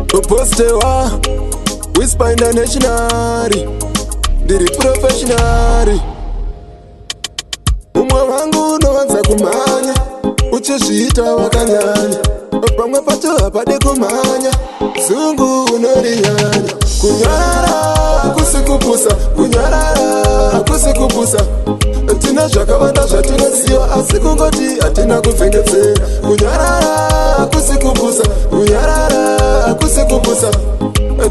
Postewa Whisper International ndiri professional. Umwe wangu unowanza kumanya uchizviita wakanyanya, pamwe pacho hapade kumanya zungu unorinyanya. Kunyarara kusikupusa, kunyarara kusikupusa. Tina zvakawanda zvatinoziva asi kungoti hatina kuvhengetsera. Kunyarara kusikupusa, kunyarara kusikupusa.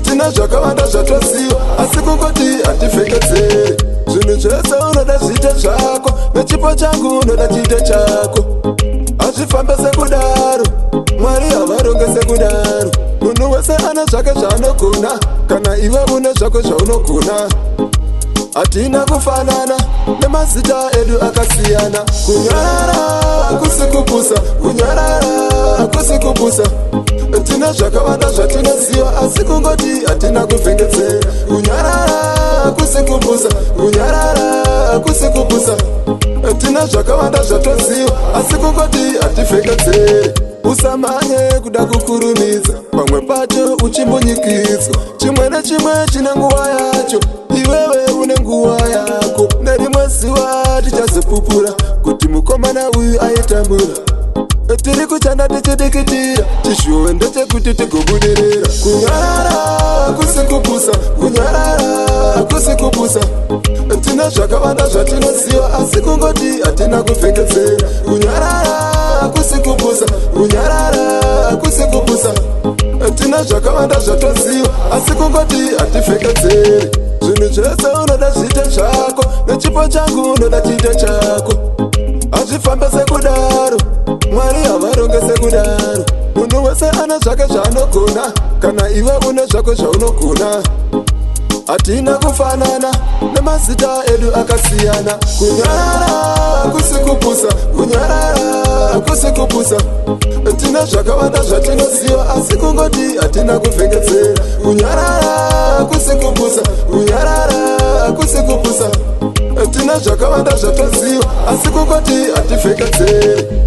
Tina zvakawanda zvatoziva asi kungoti hativhengetseri. Zvinhu zvese unoda zviite zvako, nechipo changu unoda chiite chako. Hazvifambe sekudaro, Mwari havaronge sekudaro. Munhu wese ane zvake zvaanogona, kana iwe une zvako zvaunogona. Hatina kufanana, nemazita edu akasiyana. Kunyarara kusikupusa, kunyarara kusikupusa. Tina zvakawanda zvatinoziva asi kungoti hatina kuvhengetsera. Kunyarara kusikupusa, kunyarara kusikupusa. Tina zvakawanda zvatoziva asi kungoti hativhengetseri. Usamanye kuda kukurumidza, pamwe pacho uchimbonyikidzwa. Chimwe nechimwe chine nguva yacho, iwewe une nguva yako. Nerimwe zuva tichazopupura kuti mukomana uyu aitambura. Tiri kuchanda tichidikitira, chishuwe ndechekuti tigobudirira. Kunyarara kusikupusa, kunyarara kusikupusa. Tina zvakawanda zvatinoziva asi kungoti hatina kuvhengetsera. Kunyarara kusikupusa, kunyarara kusikupusa. Tina zvakawanda zvatoziva asi kungoti hativhengetseri. Zvinhu zvese unoda zviite zvako, nechipo changu unoda chiite chako. Hazvifambe sekudaro, Mwari havaronge sekudaro. Munhu wese ane zvake zvaanogona, kana iwe une zvako zvaunogona. Hatina kufanana, nemazita edu akasiyana. Kunyarara kusikupusa, kunyarara kusikupusa. Tina zvakawanda zvatinoziva asi kungoti hatina kuvhengetsera. Kunyarara kusikupusa, kunyarara kusikupusa. Tina zvakawanda zvatoziva asi kungoti hativhengetseri.